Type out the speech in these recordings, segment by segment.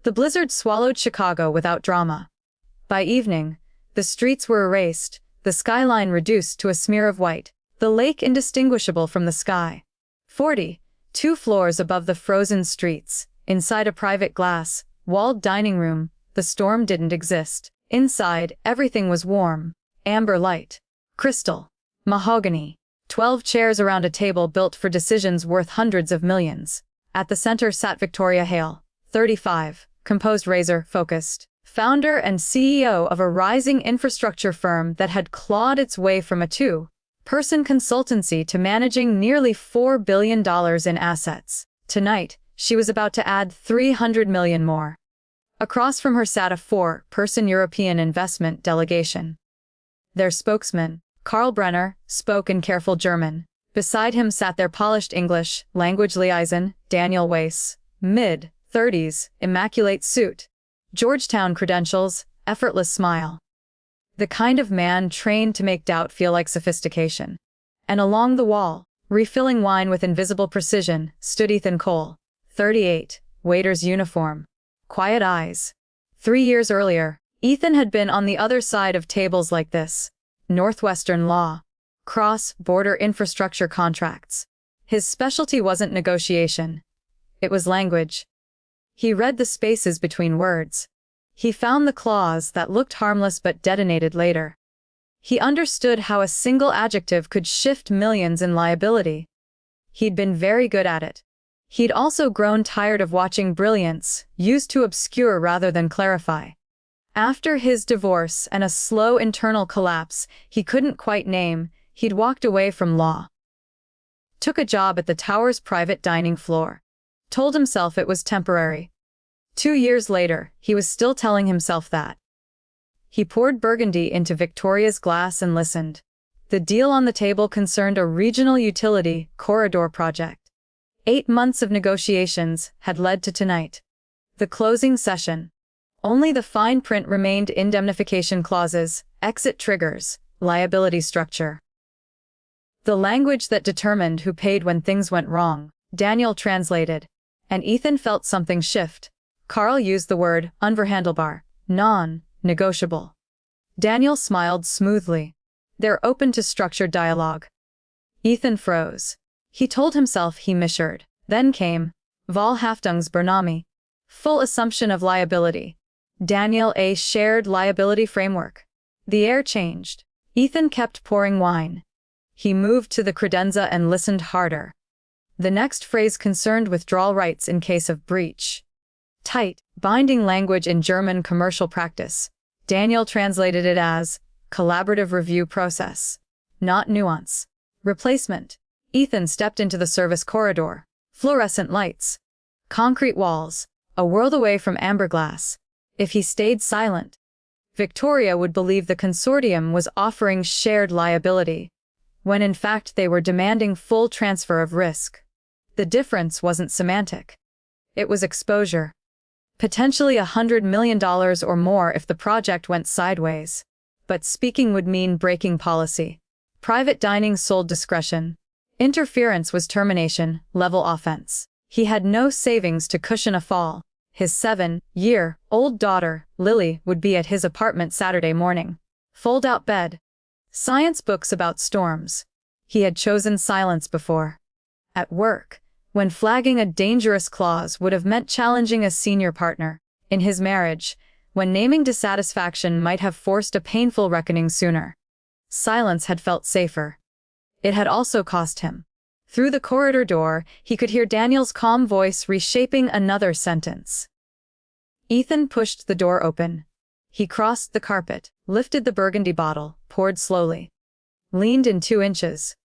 The blizzard swallowed Chicago without drama. By evening, the streets were erased, the skyline reduced to a smear of white, the lake indistinguishable from the sky. 2 floors above the frozen streets, inside a private glass, walled dining room, the storm didn't exist. Inside, everything was warm, amber light, crystal, mahogany. 12 chairs around a table built for decisions worth hundreds of millions. At the center sat Victoria Hale, 35, composed, razor-focused, founder and CEO of a rising infrastructure firm that had clawed its way from a 2-person consultancy to managing nearly $4 billion in assets. Tonight, she was about to add $300 million more. Across from her sat a 4-person European investment delegation. Their spokesman, Karl Brenner, spoke in careful German. Beside him sat their polished English language liaison, Daniel Weiss, mid-30s, immaculate suit, Georgetown credentials, effortless smile. The kind of man trained to make doubt feel like sophistication. And along the wall, refilling wine with invisible precision, stood Ethan Cole, 38, waiter's uniform, quiet eyes. 3 years earlier, Ethan had been on the other side of tables like this. Northwestern law, cross-border infrastructure contracts. His specialty wasn't negotiation. It was language. He read the spaces between words. He found the clause that looked harmless but detonated later. He understood how a single adjective could shift millions in liability. He'd been very good at it. He'd also grown tired of watching brilliance used to obscure rather than clarify. After his divorce and a slow internal collapse he couldn't quite name, he'd walked away from law. Took a job at the tower's private dining floor. Told himself it was temporary. 2 years later, he was still telling himself that. He poured Burgundy into Victoria's glass and listened. The deal on the table concerned a regional utility corridor project. 8 months of negotiations had led to tonight. The closing session. Only the fine print remained: indemnification clauses, exit triggers, liability structure. The language that determined who paid when things went wrong. Daniel translated. And Ethan felt something shift. Karl used the word unverhandelbar, non-negotiable. Daniel smiled smoothly. They're open to structured dialogue. Ethan froze. He told himself he misheard. Then came Vollhaftungsbernahme. Full assumption of liability. Daniel a shared liability framework. The air changed. Ethan kept pouring wine. He moved to the credenza and listened harder. The next phrase concerned withdrawal rights in case of breach. Tight, binding language in German commercial practice. Daniel translated it as collaborative review process, not nuance. Replacement. Ethan stepped into the service corridor. Fluorescent lights. Concrete walls. A world away from amber glass. If he stayed silent, Victoria would believe the consortium was offering shared liability, when in fact they were demanding full transfer of risk. The difference wasn't semantic. It was exposure. Potentially $100 million or more if the project went sideways. But speaking would mean breaking policy. Private dining sold discretion. Interference was termination, level offense. He had no savings to cushion a fall. His 7-year-old daughter, Lily, would be at his apartment Saturday morning. Fold-out bed. Science books about storms. He had chosen silence before. At work, when flagging a dangerous clause would have meant challenging a senior partner. In his marriage, when naming dissatisfaction might have forced a painful reckoning sooner. Silence had felt safer. It had also cost him. Through the corridor door, he could hear Daniel's calm voice reshaping another sentence. Ethan pushed the door open. He crossed the carpet, lifted the Burgundy bottle, poured slowly. Leaned in 2 inches.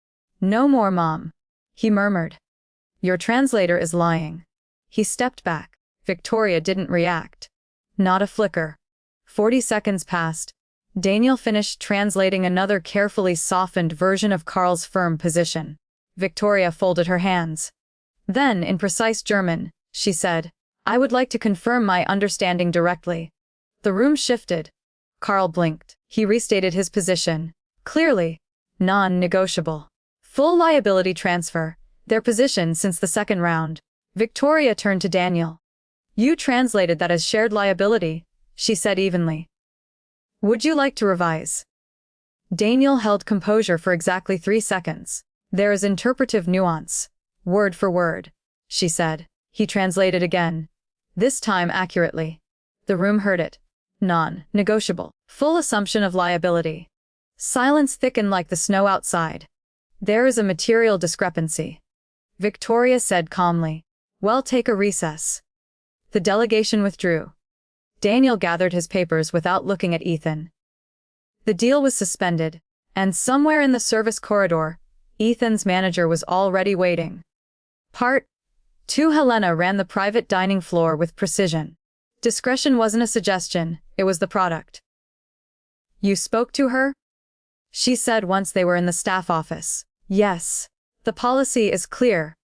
"No more, Mom," he murmured. "Your translator is lying." He stepped back. Victoria didn't react. Not a flicker. 40 seconds passed. Daniel finished translating another carefully softened version of Karl's firm position. Victoria folded her hands. Then, in precise German, she said, "I would like to confirm my understanding directly." The room shifted. Karl blinked. He restated his position. Clearly. Non-negotiable. Full liability transfer. Their position since the second round. Victoria turned to Daniel. You translated that as shared liability, she said evenly. Would you like to revise? Daniel held composure for exactly 3 seconds. There is interpretive nuance. Word for word, she said. He translated again. This time accurately. The room heard it. Non-negotiable. Full assumption of liability. Silence thickened like the snow outside. There is a material discrepancy. Victoria said calmly. Well, take a recess. The delegation withdrew. Daniel gathered his papers without looking at Ethan. The deal was suspended, and somewhere in the service corridor, Ethan's manager was already waiting. Part 2. Helena ran the private dining floor with precision. Discretion wasn't a suggestion, it was the product. You spoke to her? She said once they were in the staff office. Yes. The policy is clear.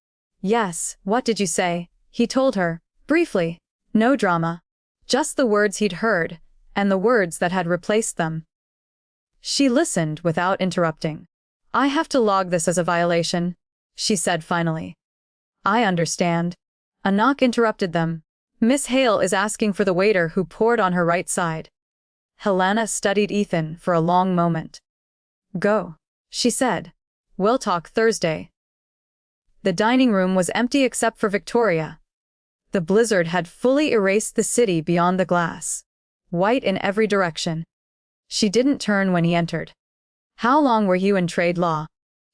Yes, what did you say? He told her, briefly. No drama. Just the words he'd heard, and the words that had replaced them. She listened without interrupting. I have to log this as a violation, she said finally. I understand. A knock interrupted them. Miss Hale is asking for the waiter who poured on her right side. Helena studied Ethan for a long moment. Go, she said. We'll talk Thursday. The dining room was empty except for Victoria. The blizzard had fully erased the city beyond the glass. White in every direction. She didn't turn when he entered. How long were you in trade law?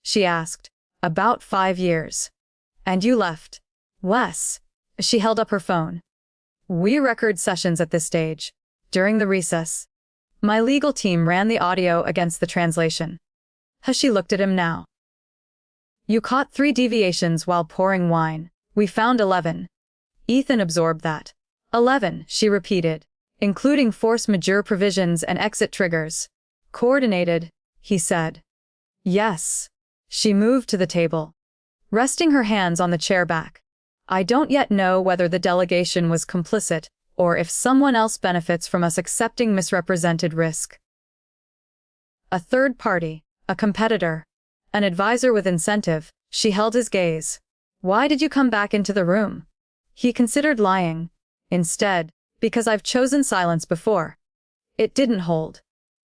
She asked. About 5 years. And you left. Less. She held up her phone. We record sessions at this stage. During the recess. My legal team ran the audio against the translation. She looked at him now. You caught 3 deviations while pouring wine. We found 11. Ethan absorbed that. 11, she repeated, including force majeure provisions and exit triggers. Coordinated, he said. Yes. She moved to the table, resting her hands on the chair back. I don't yet know whether the delegation was complicit, or if someone else benefits from us accepting misrepresented risk. A third party, a competitor, an advisor with incentive. She held his gaze. Why did you come back into the room? He considered lying. Instead, because I've chosen silence before. It didn't hold.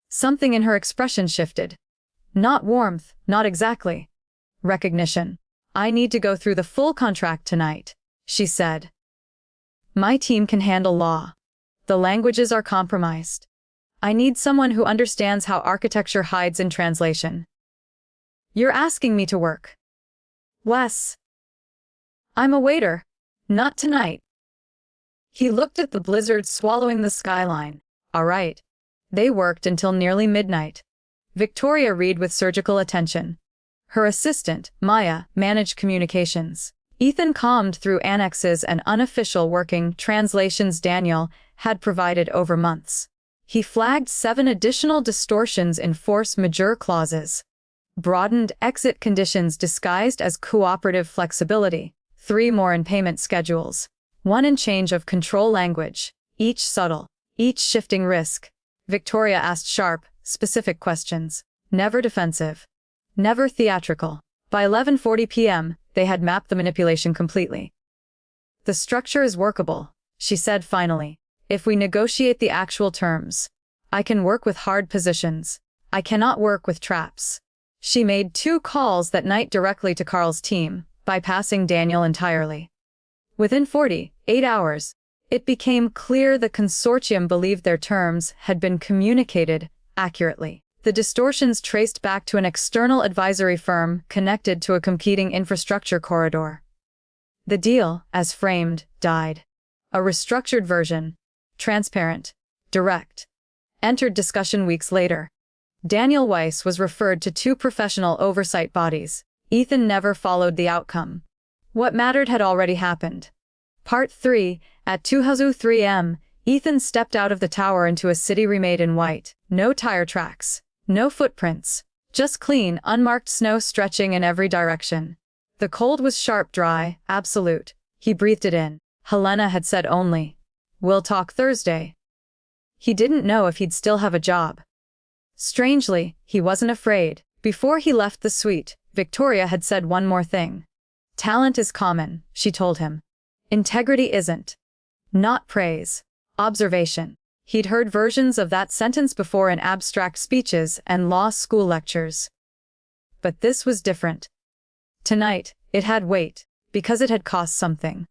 Something in her expression shifted. Not warmth, not exactly. Recognition. I need to go through the full contract tonight, she said. My team can handle law. The languages are compromised. I need someone who understands how architecture hides in translation. You're asking me to work. Wes. I'm a waiter. Not tonight. He looked at the blizzard swallowing the skyline. All right. They worked until nearly midnight. Victoria read with surgical attention. Her assistant, Maya, managed communications. Ethan combed through annexes and unofficial working translations Daniel had provided over months. He flagged 7 additional distortions in force majeure clauses. Broadened exit conditions disguised as cooperative flexibility. 3 more in payment schedules. 1 in change of control language. Each subtle. Each shifting risk. Victoria asked sharp, specific questions. Never defensive. Never theatrical. By 11:40 p.m., they had mapped the manipulation completely. The structure is workable, she said finally. If we negotiate the actual terms. I can work with hard positions. I cannot work with traps. She made 2 calls that night directly to Carl's team, bypassing Daniel entirely. Within 48 hours, it became clear the consortium believed their terms had been communicated accurately. The distortions traced back to an external advisory firm connected to a competing infrastructure corridor. The deal, as framed, died. A restructured version, transparent, direct, entered discussion weeks later. Daniel Weiss was referred to 2 professional oversight bodies. Ethan never followed the outcome. What mattered had already happened. Part 3, at 2:03 am, Ethan stepped out of the tower into a city remade in white. No tire tracks. No footprints. Just clean, unmarked snow stretching in every direction. The cold was sharp, dry, absolute. He breathed it in. Helena had said only, "We'll talk Thursday." He didn't know if he'd still have a job. Strangely, he wasn't afraid. Before he left the suite, Victoria had said one more thing. Talent is common, she told him. Integrity isn't. Not praise. Observation. He'd heard versions of that sentence before in abstract speeches and law school lectures. But this was different. Tonight, it had weight, because it had cost something.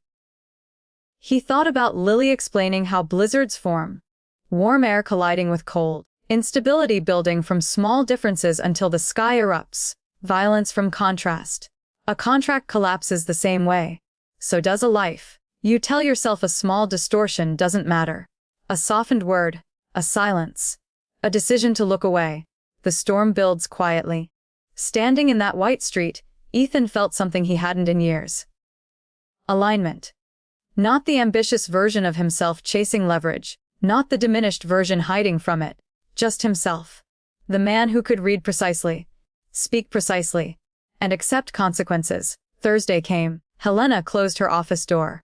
He thought about Lily explaining how blizzards form. Warm air colliding with cold. Instability building from small differences until the sky erupts. Violence from contrast. A contract collapses the same way. So does a life. You tell yourself a small distortion doesn't matter. A softened word. A silence. A decision to look away. The storm builds quietly. Standing in that white street, Ethan felt something he hadn't in years. Alignment. Not the ambitious version of himself chasing leverage, not the diminished version hiding from it, just himself. The man who could read precisely, speak precisely, and accept consequences. Thursday came. Helena closed her office door.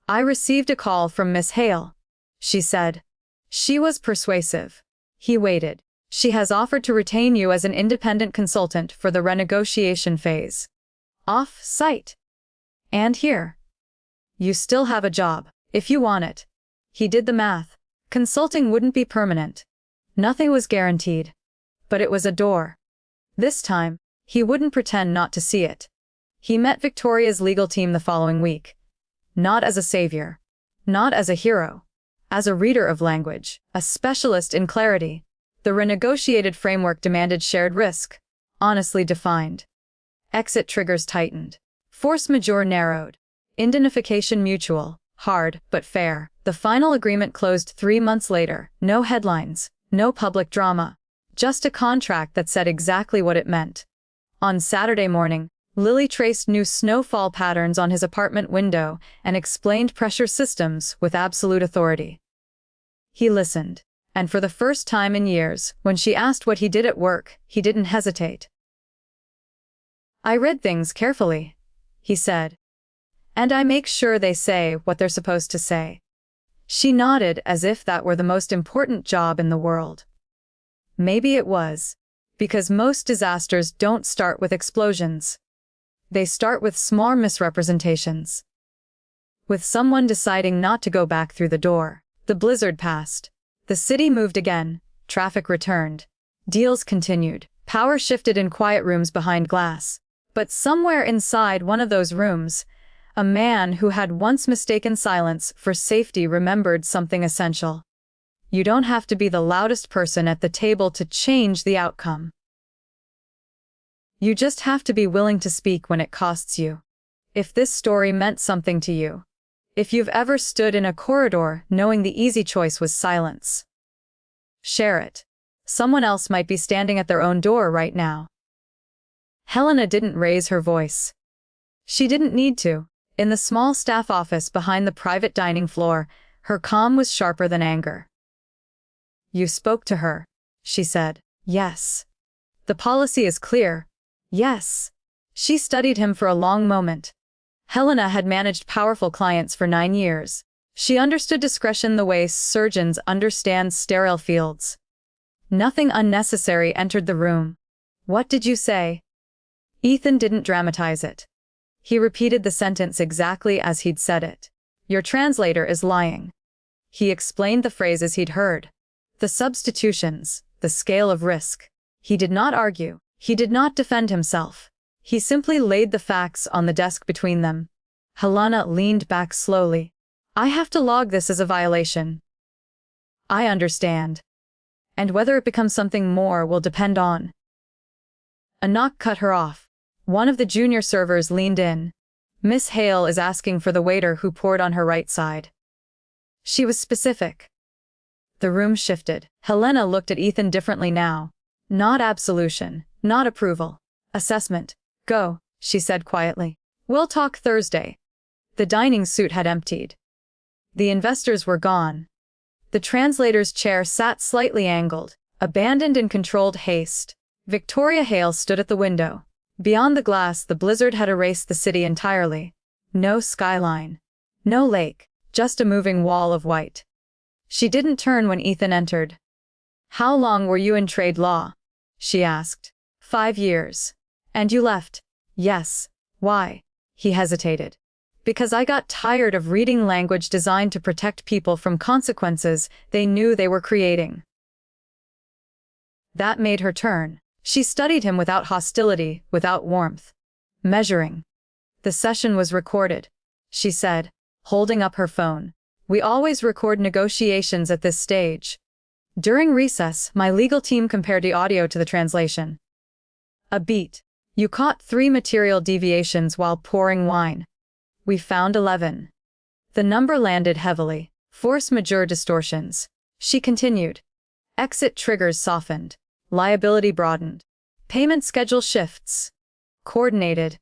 I received a call from Miss Hale, she said. She was persuasive. He waited. She has offered to retain you as an independent consultant for the renegotiation phase. Off-site. And here. You still have a job, if you want it. He did the math. Consulting wouldn't be permanent. Nothing was guaranteed. But it was a door. This time, he wouldn't pretend not to see it. He met Victoria's legal team the following week. Not as a savior. Not as a hero. As a reader of language, a specialist in clarity. The renegotiated framework demanded shared risk. Honestly defined. Exit triggers tightened. Force majeure narrowed. Indemnification mutual, hard, but fair. The final agreement closed 3 months later. No headlines, no public drama. Just a contract that said exactly what it meant. On Saturday morning, Lily traced new snowfall patterns on his apartment window and explained pressure systems with absolute authority. He listened, and for the first time in years, when she asked what he did at work, he didn't hesitate. I read things carefully, he said. And I make sure they say what they're supposed to say. She nodded as if that were the most important job in the world. Maybe it was, because most disasters don't start with explosions. They start with small misrepresentations. With someone deciding not to go back through the door. The blizzard passed. The city moved again. Traffic returned. Deals continued. Power shifted in quiet rooms behind glass. But somewhere inside one of those rooms, a man who had once mistaken silence for safety remembered something essential. You don't have to be the loudest person at the table to change the outcome. You just have to be willing to speak when it costs you. If this story meant something to you. If you've ever stood in a corridor knowing the easy choice was silence. Share it. Someone else might be standing at their own door right now. Helena didn't raise her voice. She didn't need to. In the small staff office behind the private dining floor, her calm was sharper than anger. You spoke to her, she said. Yes. The policy is clear. Yes. She studied him for a long moment. Helena had managed powerful clients for 9 years. She understood discretion the way surgeons understand sterile fields. Nothing unnecessary entered the room. What did you say? Ethan didn't dramatize it. He repeated the sentence exactly as he'd said it. Your translator is lying. He explained the phrases he'd heard. The substitutions, the scale of risk. He did not argue. He did not defend himself. He simply laid the facts on the desk between them. Helena leaned back slowly. I have to log this as a violation. I understand. And whether it becomes something more will depend on. A knock cut her off. One of the junior servers leaned in. Miss Hale is asking for the waiter who poured on her right side. She was specific. The room shifted. Helena looked at Ethan differently now. Not absolution, not approval. Assessment. Go, she said quietly. We'll talk Thursday. The dining suite had emptied. The investors were gone. The translator's chair sat slightly angled, abandoned in controlled haste. Victoria Hale stood at the window. Beyond the glass, the blizzard had erased the city entirely. No skyline. No lake, just a moving wall of white. She didn't turn when Ethan entered. How long were you in trade law? She asked. 5 years. And you left? Yes. Why? He hesitated. Because I got tired of reading language designed to protect people from consequences they knew they were creating. That made her turn. She studied him without hostility, without warmth. Measuring. The session was recorded, she said, holding up her phone. We always record negotiations at this stage. During recess, my legal team compared the audio to the translation. A beat. You caught 3 material deviations while pouring wine. We found 11. The number landed heavily. Force majeure distortions. She continued. Exit triggers softened. Liability broadened. Payment schedule shifts. Coordinated.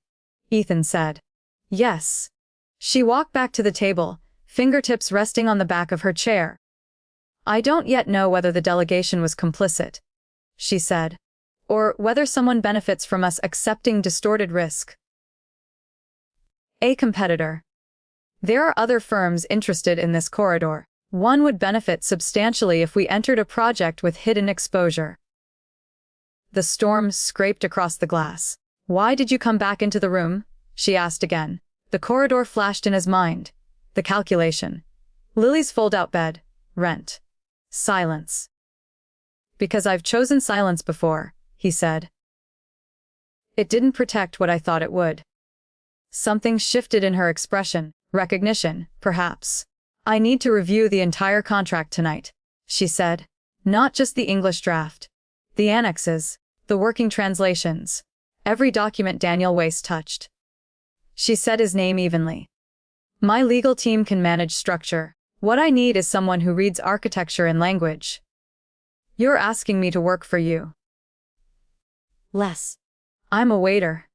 Ethan said. Yes. She walked back to the table, fingertips resting on the back of her chair. I don't yet know whether the delegation was complicit, she said, or whether someone benefits from us accepting distorted risk. A competitor. There are other firms interested in this corridor. One would benefit substantially if we entered a project with hidden exposure. The storm scraped across the glass. Why did you come back into the room? She asked again. The corridor flashed in his mind. The calculation. Lily's fold-out bed. Rent. Silence. Because I've chosen silence before, he said. It didn't protect what I thought it would. Something shifted in her expression. Recognition, perhaps. I need to review the entire contract tonight, she said. Not just the English draft. The annexes. The working translations. Every document Daniel Weiss touched. She said his name evenly. My legal team can manage structure. What I need is someone who reads architecture and language. You're asking me to work for you. Less. I'm a waiter.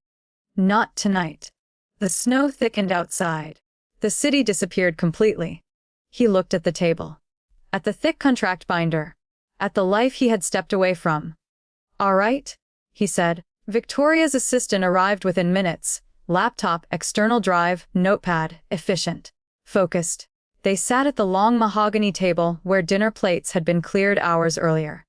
Not tonight. The snow thickened outside. The city disappeared completely. He looked at the table. At the thick contract binder. At the life he had stepped away from. All right, he said. Victoria's assistant arrived within minutes. Laptop, external drive, notepad, efficient. Focused. They sat at the long mahogany table where dinner plates had been cleared hours earlier.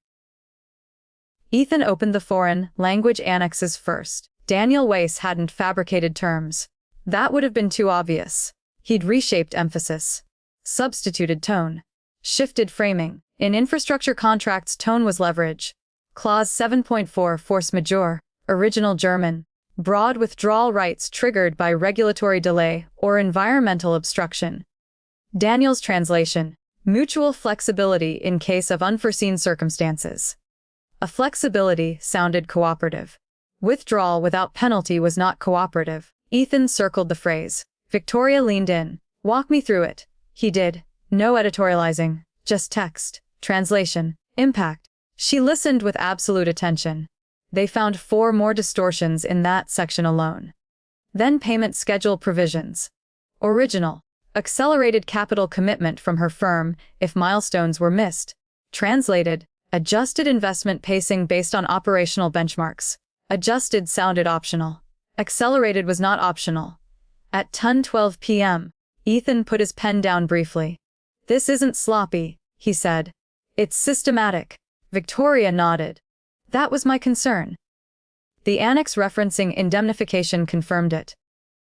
Ethan opened the foreign language annexes first. Daniel Weiss hadn't fabricated terms. That would have been too obvious. He'd reshaped emphasis. Substituted tone. Shifted framing. In infrastructure contracts, tone was leverage. Clause 7.4 Force majeure. Original German. Broad withdrawal rights triggered by regulatory delay or environmental obstruction. Daniel's translation. Mutual flexibility in case of unforeseen circumstances. A flexibility sounded cooperative. Withdrawal without penalty was not cooperative. Ethan circled the phrase. Victoria leaned in. Walk me through it. He did. No editorializing. Just text. Translation. Impact. She listened with absolute attention. They found 4 more distortions in that section alone. Then payment schedule provisions. Original. Accelerated capital commitment from her firm if milestones were missed. Translated. Adjusted investment pacing based on operational benchmarks. Adjusted sounded optional. Accelerated was not optional. At 10:12 p.m., Ethan put his pen down briefly. This isn't sloppy, he said. It's systematic. Victoria nodded. That was my concern. The annex referencing indemnification confirmed it.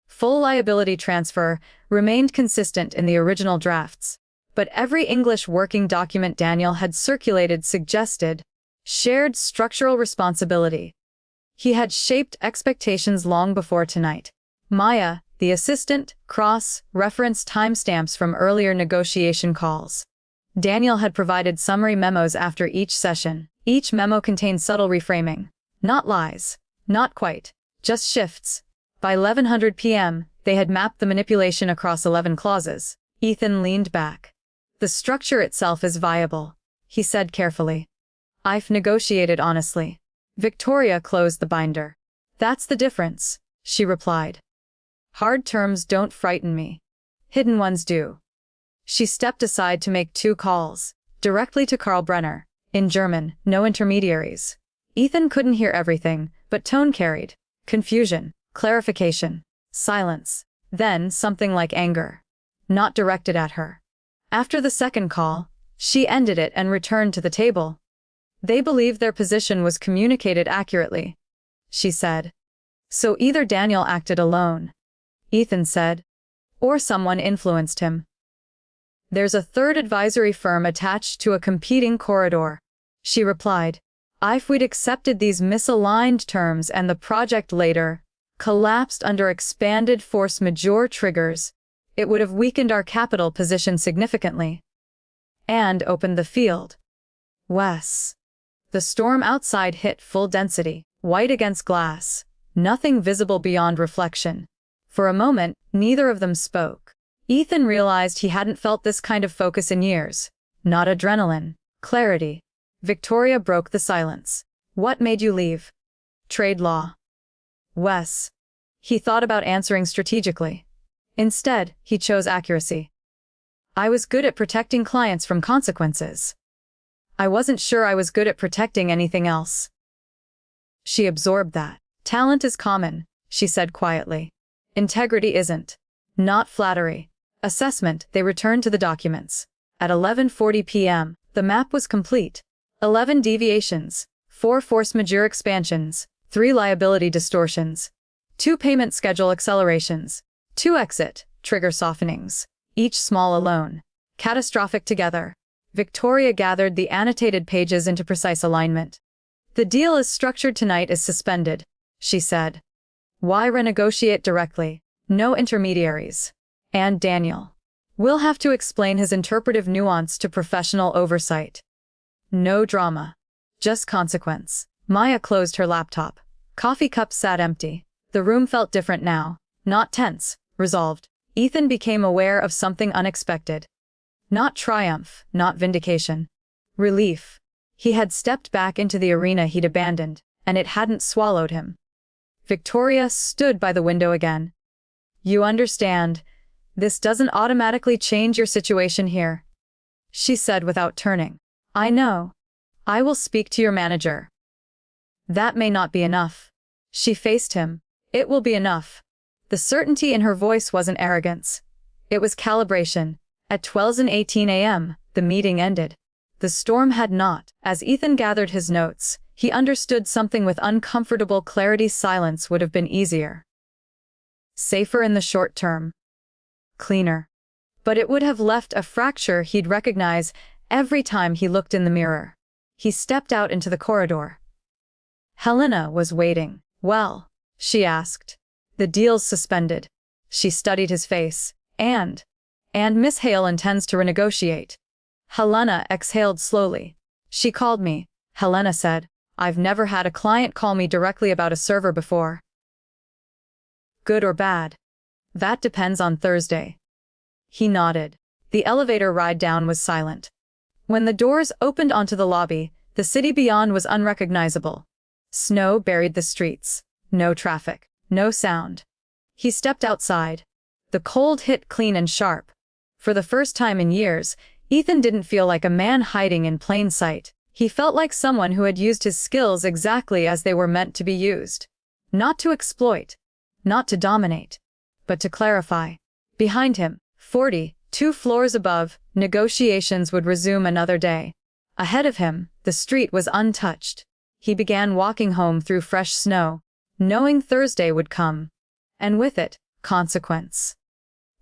Full liability transfer remained consistent in the original drafts, but every English working document Daniel had circulated suggested shared structural responsibility. He had shaped expectations long before tonight. Maya, the assistant, cross-referenced timestamps from earlier negotiation calls. Daniel had provided summary memos after each session. Each memo contained subtle reframing. Not lies. Not quite. Just shifts. By 1100 p.m., they had mapped the manipulation across 11 clauses. Ethan leaned back. The structure itself is viable, he said carefully. I've negotiated honestly. Victoria closed the binder. That's the difference, she replied. Hard terms don't frighten me. Hidden ones do. She stepped aside to make 2 calls, directly to Karl Brenner, in German, no intermediaries. Ethan couldn't hear everything, but tone carried. Confusion, clarification, silence, then something like anger. Not directed at her. After the second call, she ended it and returned to the table. They believed their position was communicated accurately, she said. So either Daniel acted alone, Ethan said, Or someone influenced him. There's a third advisory firm attached to a competing corridor, she replied. If we'd accepted these misaligned terms and the project later collapsed under expanded force majeure triggers, it would have weakened our capital position significantly. And opened the field. Wes. The storm outside hit full density, white against glass, nothing visible beyond reflection. For a moment, neither of them spoke. Ethan realized he hadn't felt this kind of focus in years. Not adrenaline. Clarity. Victoria broke the silence. What made you leave? Trade law. Wes. He thought about answering strategically. Instead, he chose accuracy. I was good at protecting clients from consequences. I wasn't sure I was good at protecting anything else. She absorbed that. Talent is common, she said quietly. Integrity isn't. Not flattery. Assessment. They returned to the documents. At 11:40 p.m., the map was complete. 11 deviations, 4 force majeure expansions, 3 liability distortions, 2 payment schedule accelerations, 2 exit trigger softenings, each small alone, catastrophic together. Victoria gathered the annotated pages into precise alignment. The deal as structured tonight is suspended, she said. Why renegotiate directly? No intermediaries. And Daniel. We'll have to explain his interpretive nuance to professional oversight. No drama. Just consequence. Maya closed her laptop. Coffee cups sat empty. The room felt different now. Not tense, resolved. Ethan became aware of something unexpected. Not triumph, not vindication. Relief. He had stepped back into the arena he'd abandoned, and it hadn't swallowed him. Victoria stood by the window again. You understand, this doesn't automatically change your situation here, she said without turning. I know. I will speak to your manager. That may not be enough. She faced him. It will be enough. The certainty in her voice wasn't arrogance. It was calibration. At 12:18 a.m., the meeting ended. The storm had not. As Ethan gathered his notes, he understood something with uncomfortable clarity. Silence would have been easier. Safer in the short term. Cleaner. But it would have left a fracture he'd recognize every time he looked in the mirror. He stepped out into the corridor. Helena was waiting. Well, she asked. The deal's suspended. She studied his face. And Miss Hale intends to renegotiate. Helena exhaled slowly. She called me, Helena said. I've never had a client call me directly about a server before. Good or bad? That depends on Thursday. He nodded. The elevator ride down was silent. When the doors opened onto the lobby, the city beyond was unrecognizable. Snow buried the streets. No traffic. No sound. He stepped outside. The cold hit clean and sharp. For the first time in years, Ethan didn't feel like a man hiding in plain sight. He felt like someone who had used his skills exactly as they were meant to be used. Not to exploit. Not to dominate. But to clarify. Behind him, 2 floors above, negotiations would resume another day. Ahead of him, the street was untouched. He began walking home through fresh snow, knowing Thursday would come. And with it, consequence.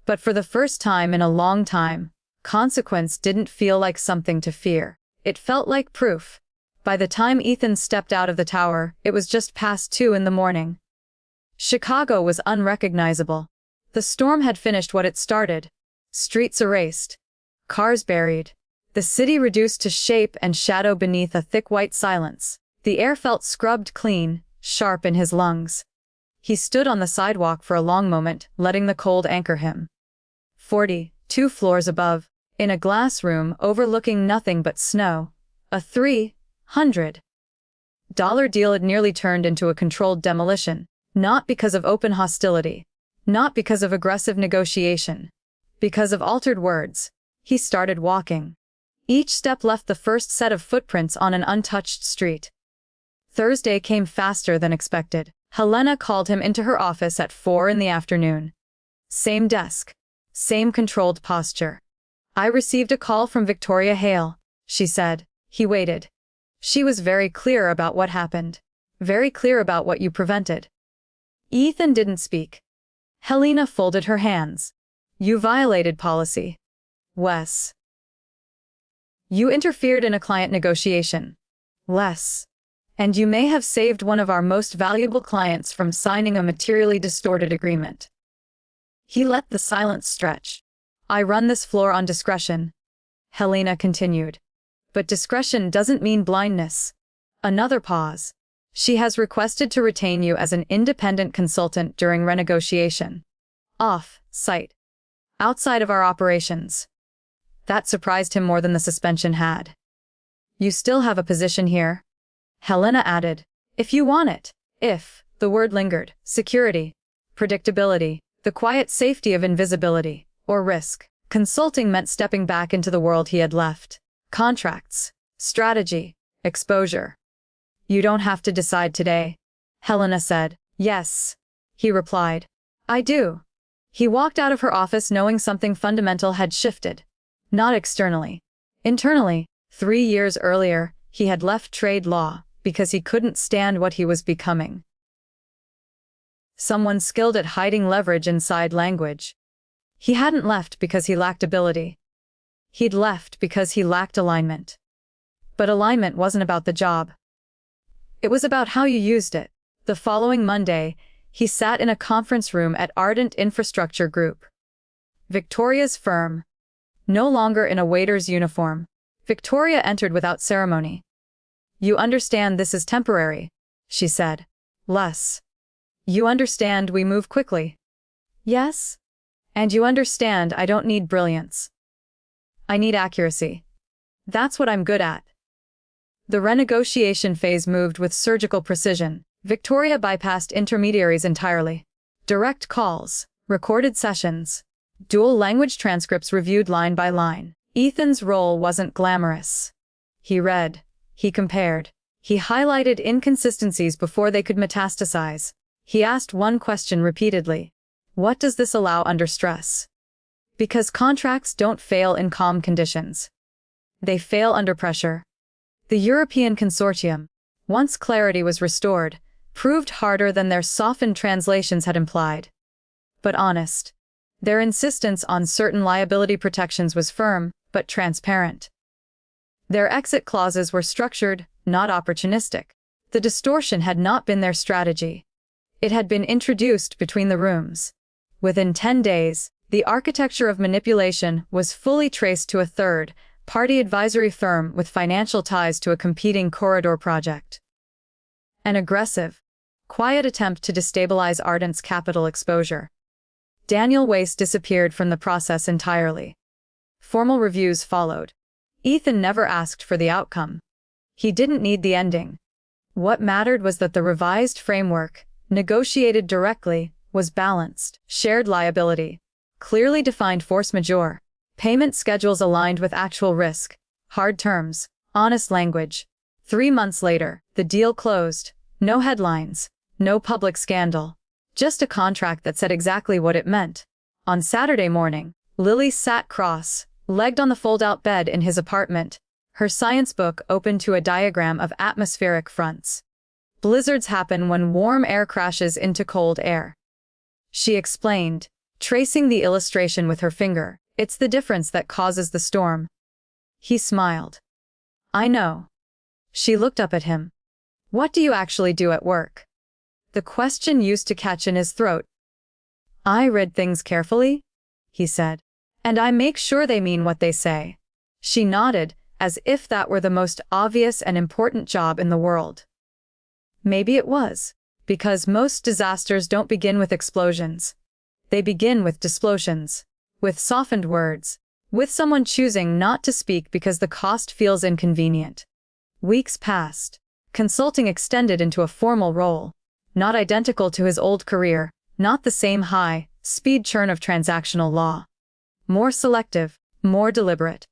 But for the first time in a long time, consequence didn't feel like something to fear. It felt like proof. By the time Ethan stepped out of the tower, it was just past 2 in the morning. Chicago was unrecognizable. The storm had finished what it started. Streets erased. Cars buried. The city reduced to shape and shadow beneath a thick white silence. The air felt scrubbed clean, sharp in his lungs. He stood on the sidewalk for a long moment, letting the cold anchor him. 2 floors above, in a glass room overlooking nothing but snow, a $300 deal had nearly turned into a controlled demolition, not because of open hostility, not because of aggressive negotiation, because of altered words. He started walking. Each step left the first set of footprints on an untouched street. Thursday came faster than expected. Helena called him into her office at 4 in the afternoon. Same desk. Same controlled posture. I received a call from Victoria Hale, she said. He waited. She was very clear about what happened. Very clear about what you prevented. Ethan didn't speak. Helena folded her hands. You violated policy. Wes. You interfered in a client negotiation. Les. And you may have saved one of our most valuable clients from signing a materially distorted agreement. He let the silence stretch. I run this floor on discretion, Helena continued. But discretion doesn't mean blindness. Another pause. She has requested to retain you as an independent consultant during renegotiation. Off-site. Outside of our operations. That surprised him more than the suspension had. You still have a position here, Helena added. If you want it. If, the word lingered, security, predictability, the quiet safety of invisibility, or risk. Consulting meant stepping back into the world he had left. Contracts, strategy, exposure. You don't have to decide today, Helena said. Yes, he replied. I do. He walked out of her office knowing something fundamental had shifted. Not externally. Internally, 3 years earlier, he had left trade law because he couldn't stand what he was becoming. Someone skilled at hiding leverage inside language. He hadn't left because he lacked ability. He'd left because he lacked alignment. But alignment wasn't about the job. It was about how you used it. The following Monday, he sat in a conference room at Ardent Infrastructure Group. Victoria's firm. No longer in a waiter's uniform, Victoria entered without ceremony. You understand this is temporary, she said. Les. You understand we move quickly. Yes? And you understand I don't need brilliance. I need accuracy. That's what I'm good at. The renegotiation phase moved with surgical precision. Victoria bypassed intermediaries entirely. Direct calls, recorded sessions, dual language transcripts reviewed line by line. Ethan's role wasn't glamorous. He read, he compared, he highlighted inconsistencies before they could metastasize. He asked one question repeatedly. What does this allow under stress? Because contracts don't fail in calm conditions. They fail under pressure. The European consortium, once clarity was restored, proved harder than their softened translations had implied. But honest. Their insistence on certain liability protections was firm, but transparent. Their exit clauses were structured, not opportunistic. The distortion had not been their strategy. It had been introduced between the rooms. Within 10 days, the architecture of manipulation was fully traced to a third-party advisory firm with financial ties to a competing corridor project. An aggressive, quiet attempt to destabilize Ardent's capital exposure. Daniel Wace disappeared from the process entirely. Formal reviews followed. Ethan never asked for the outcome. He didn't need the ending. What mattered was that the revised framework, negotiated directly, was balanced. Shared liability. Clearly defined force majeure. Payment schedules aligned with actual risk. Hard terms. Honest language. 3 months later, the deal closed. No headlines. No public scandal. Just a contract that said exactly what it meant. On Saturday morning, Lily sat cross-legged on the fold-out bed in his apartment, her science book open to a diagram of atmospheric fronts. Blizzards happen when warm air crashes into cold air. She explained, tracing the illustration with her finger. It's the difference that causes the storm. He smiled. I know. She looked up at him. What do you actually do at work? The question used to catch in his throat. I read things carefully, he said. And I make sure they mean what they say. She nodded, as if that were the most obvious and important job in the world. Maybe it was, because most disasters don't begin with explosions. They begin with displosions, with softened words, with someone choosing not to speak because the cost feels inconvenient. Weeks passed. Consulting extended into a formal role. Not identical to his old career, not the same high-speed churn of transactional law. More selective, more deliberate.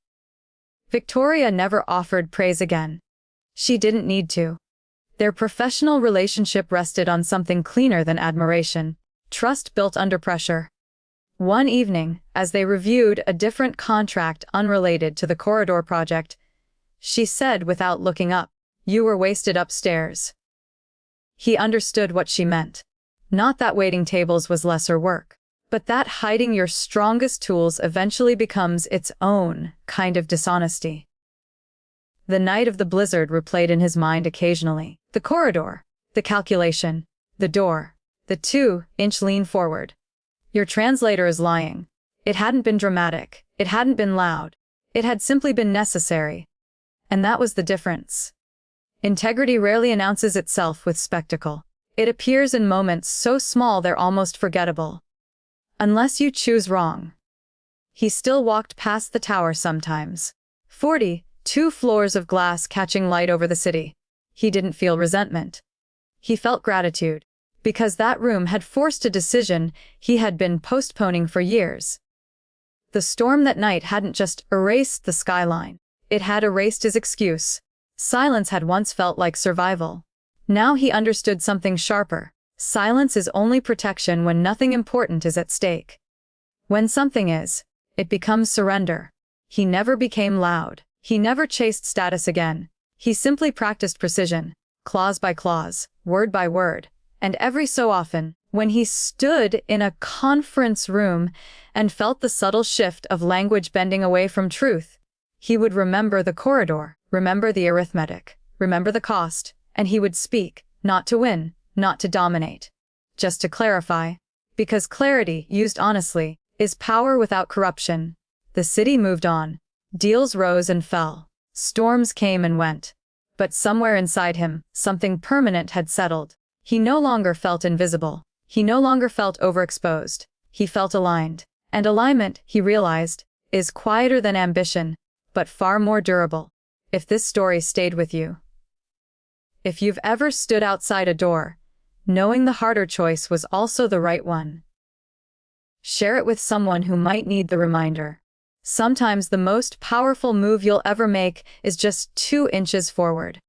Victoria never offered praise again. She didn't need to. Their professional relationship rested on something cleaner than admiration, trust built under pressure. One evening, as they reviewed a different contract unrelated to the corridor project, she said without looking up, "You were wasted upstairs." He understood what she meant. Not that waiting tables was lesser work. But that hiding your strongest tools eventually becomes its own kind of dishonesty. The night of the blizzard replayed in his mind occasionally. The corridor, the calculation, the door, the 2-inch lean forward. Your translator is lying. It hadn't been dramatic. It hadn't been loud. It had simply been necessary. And that was the difference. Integrity rarely announces itself with spectacle. It appears in moments so small they're almost forgettable. Unless you choose wrong. He still walked past the tower sometimes. 42 floors of glass catching light over the city. He didn't feel resentment. He felt gratitude, because that room had forced a decision he had been postponing for years. The storm that night hadn't just erased the skyline. It had erased his excuse. Silence had once felt like survival. Now he understood something sharper. Silence is only protection when nothing important is at stake. When something is, it becomes surrender. He never became loud. He never chased status again. He simply practiced precision, clause by clause, word by word. And every so often, when he stood in a conference room and felt the subtle shift of language bending away from truth, he would remember the corridor, remember the arithmetic, remember the cost, and he would speak, not to win, not to dominate, just to clarify. Because clarity, used honestly, is power without corruption. The city moved on. Deals rose and fell. Storms came and went. But somewhere inside him, something permanent had settled. He no longer felt invisible. He no longer felt overexposed. He felt aligned. And alignment, he realized, is quieter than ambition, but far more durable. If this story stayed with you. If you've ever stood outside a door, knowing the harder choice was also the right one, share it with someone who might need the reminder. Sometimes the most powerful move you'll ever make is just 2 inches forward.